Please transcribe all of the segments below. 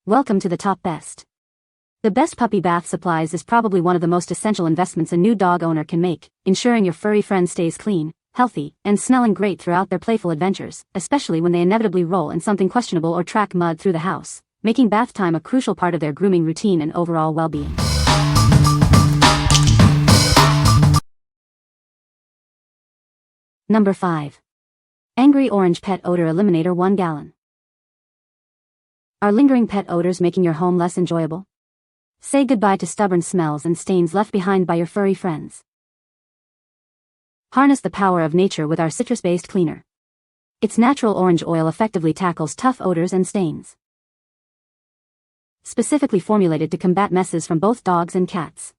Welcome to the top best. The best puppy bath supplies is probably one of the most essential investments a new dog owner can make, ensuring your furry friend stays clean, healthy, and smelling great throughout their playful adventures, especially when they inevitably roll in something questionable or track mud through the house, making bath time a crucial part of their grooming routine and overall well-being. Number 5. Angry Orange Pet Odor Eliminator 1 gallon. Are lingering pet odors making your home less enjoyable? Say goodbye to stubborn smells and stains left behind by your furry friends. Harness the power of nature with our citrus-based cleaner. Its natural orange oil effectively tackles tough odors and stains. Specifically formulated to combat messes from both dogs and cats.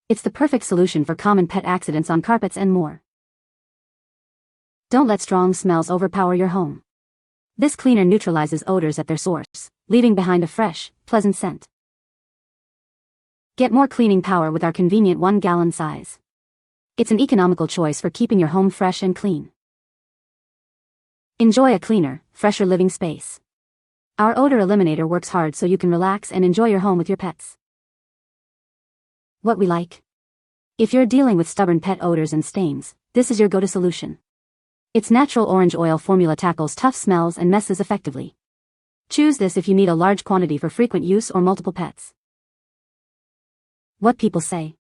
It's the perfect solution for common pet accidents on carpets and more. Don't let strong smells overpower your home. This cleaner neutralizes odors at their source, leaving behind a fresh, pleasant scent. Get more cleaning power with our convenient 1 gallon size. It's an economical choice for keeping your home fresh and clean. Enjoy a cleaner, fresher living space. Our odor eliminator works hard so you can relax and enjoy your home with your pets. What we like. If you're dealing with stubborn pet odors and stains, this is your go-to solution. Its natural orange oil formula tackles tough smells and messes effectively. Choose this if you need a large quantity for frequent use or multiple pets. What people say.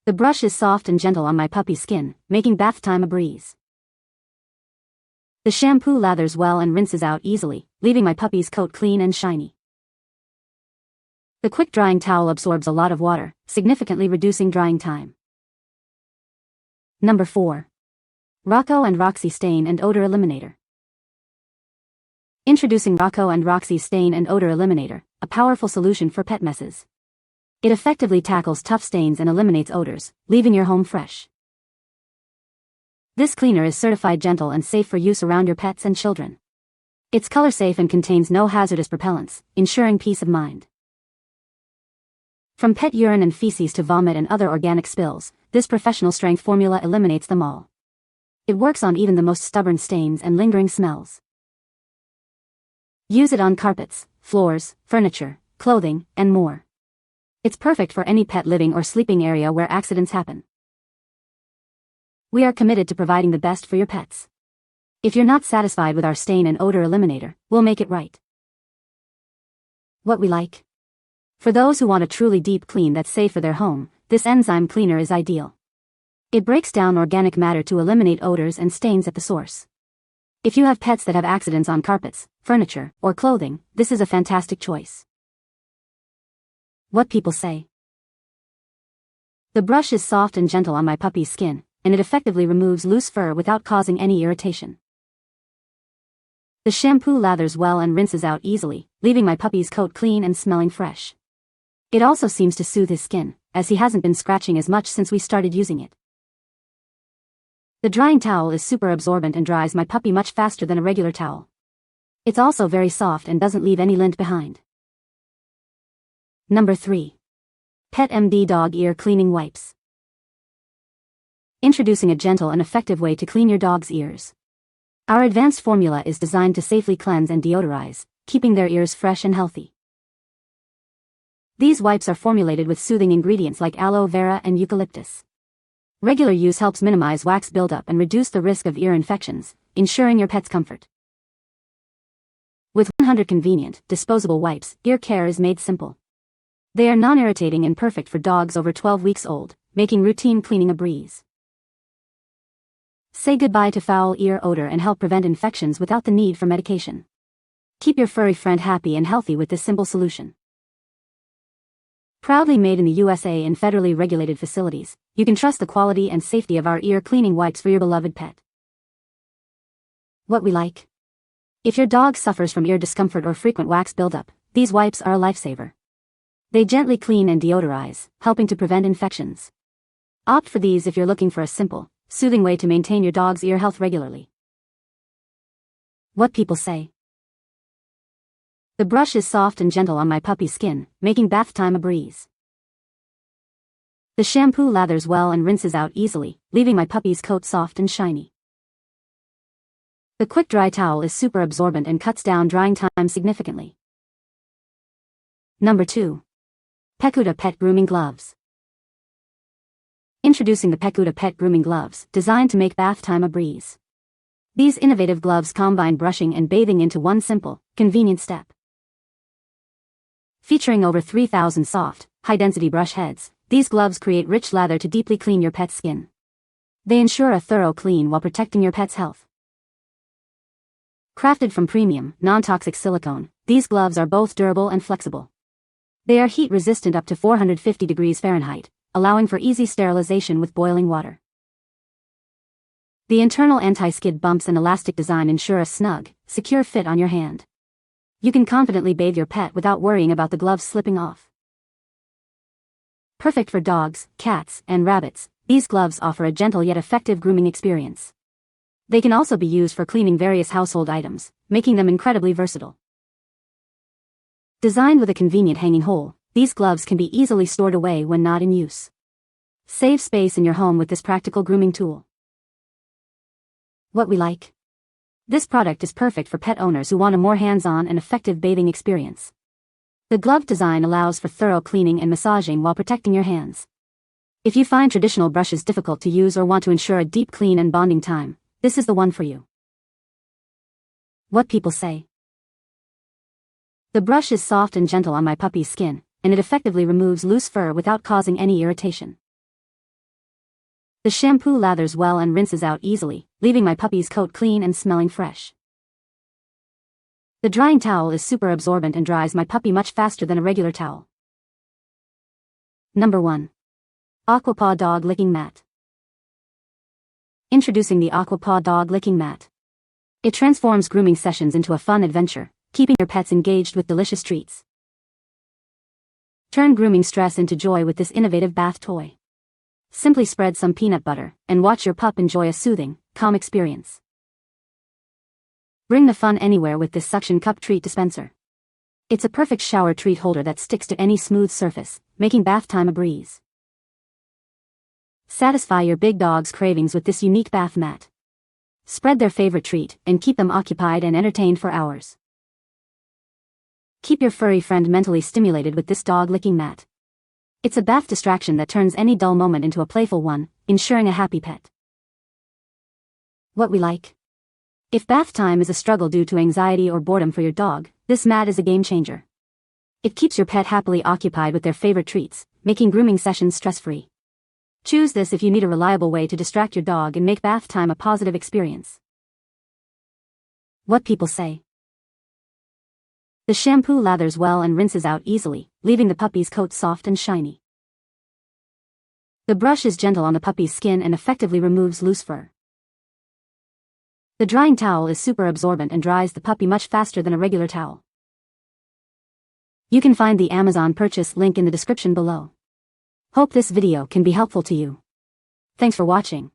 The brush is soft and gentle on my puppy's skin, making bath time a breeze. The shampoo lathers well and rinses out easily, leaving my puppy's coat clean and shiny. The quick drying towel absorbs a lot of water, significantly reducing drying time. Number 4. Rocco and Roxie Stain and Odor Eliminator. Introducing Rocco and Roxie Stain and Odor Eliminator, a powerful solution for pet messes. It effectively tackles tough stains and eliminates odors, leaving your home fresh. This cleaner is certified gentle and safe for use around your pets and children. It's color safe and contains no hazardous propellants, ensuring peace of mind. From pet urine and feces to vomit and other organic spills, this professional strength formula eliminates them all. It works on even the most stubborn stains and lingering smells. Use it on carpets, floors, furniture, clothing, and more. It's perfect for any pet living or sleeping area where accidents happen. We are committed to providing the best for your pets. If you're not satisfied with our stain and odor eliminator, we'll make it right. What we like. For those who want a truly deep clean that's safe for their home, this enzyme cleaner is ideal. It breaks down organic matter to eliminate odors and stains at the source. If you have pets that have accidents on carpets, furniture, or clothing, this is a fantastic choice. What people say. The brush is soft and gentle on my puppy's skin, and it effectively removes loose fur without causing any irritation. The shampoo lathers well and rinses out easily, leaving my puppy's coat clean and smelling fresh. It also seems to soothe his skin, as he hasn't been scratching as much since we started using it. The drying towel is super absorbent and dries my puppy much faster than a regular towel. It's also very soft and doesn't leave any lint behind. Number 3. Pet MD Dog Ear Cleaning Wipes. Introducing a gentle and effective way to clean your dog's ears. Our advanced formula is designed to safely cleanse and deodorize, keeping their ears fresh and healthy. These wipes are formulated with soothing ingredients like aloe vera and eucalyptus. Regular use helps minimize wax buildup and reduce the risk of ear infections, ensuring your pet's comfort. With 100 convenient, disposable wipes, ear care is made simple. They are non-irritating and perfect for dogs over 12 weeks old, making routine cleaning a breeze. Say goodbye to foul ear odor and help prevent infections without the need for medication. Keep your furry friend happy and healthy with this simple solution. Proudly made in the USA in federally regulated facilities, you can trust the quality and safety of our ear cleaning wipes for your beloved pet. What we like. If your dog suffers from ear discomfort or frequent wax buildup, these wipes are a lifesaver. They gently clean and deodorize, helping to prevent infections. Opt for these if you're looking for a simple, soothing way to maintain your dog's ear health regularly. What people say. The brush is soft and gentle on my puppy's skin, making bath time a breeze. The shampoo lathers well and rinses out easily, leaving my puppy's coat soft and shiny. The quick dry towel is super absorbent and cuts down drying time significantly. Number 2. Pecute Pet Grooming Gloves. Introducing the Pecute Pet Grooming Gloves, designed to make bath time a breeze. These innovative gloves combine brushing and bathing into one simple, convenient step. Featuring over 3,000 soft, high-density brush heads, these gloves create rich lather to deeply clean your pet's skin. They ensure a thorough clean while protecting your pet's health. Crafted from premium, non-toxic silicone, these gloves are both durable and flexible. They are heat-resistant up to 450 degrees Fahrenheit, allowing for easy sterilization with boiling water. The internal anti-skid bumps and elastic design ensure a snug, secure fit on your hand. You can confidently bathe your pet without worrying about the gloves slipping off. Perfect for dogs, cats, and rabbits, these gloves offer a gentle yet effective grooming experience. They can also be used for cleaning various household items, making them incredibly versatile. Designed with a convenient hanging hole, these gloves can be easily stored away when not in use. Save space in your home with this practical grooming tool. What we like. This product is perfect for pet owners who want a more hands-on and effective bathing experience. The glove design allows for thorough cleaning and massaging while protecting your hands. If you find traditional brushes difficult to use or want to ensure a deep clean and bonding time, this is the one for you. What people say. The brush is soft and gentle on my puppy's skin, and it effectively removes loose fur without causing any irritation. The shampoo lathers well and rinses out easily, leaving my puppy's coat clean and smelling fresh. The drying towel is super absorbent and dries my puppy much faster than a regular towel. Number 1. Aquapaw Dog Licking Mat. Introducing the Aquapaw Dog Licking Mat. It transforms grooming sessions into a fun adventure, keeping your pets engaged with delicious treats. Turn grooming stress into joy with this innovative bath toy. Simply spread some peanut butter, and watch your pup enjoy a soothing, calm experience. Bring the fun anywhere with this suction cup treat dispenser. It's a perfect shower treat holder that sticks to any smooth surface, making bath time a breeze. Satisfy your big dog's cravings with this unique bath mat. Spread their favorite treat, and keep them occupied and entertained for hours. Keep your furry friend mentally stimulated with this dog licking mat. It's a bath distraction that turns any dull moment into a playful one, ensuring a happy pet. What we like. If bath time is a struggle due to anxiety or boredom for your dog, this mat is a game changer. It keeps your pet happily occupied with their favorite treats, making grooming sessions stress-free. Choose this if you need a reliable way to distract your dog and make bath time a positive experience. What people say. The shampoo lathers well and rinses out easily, leaving the puppy's coat soft and shiny. The brush is gentle on the puppy's skin and effectively removes loose fur. The drying towel is super absorbent and dries the puppy much faster than a regular towel. You can find the Amazon purchase link in the description below. Hope this video can be helpful to you. Thanks for watching.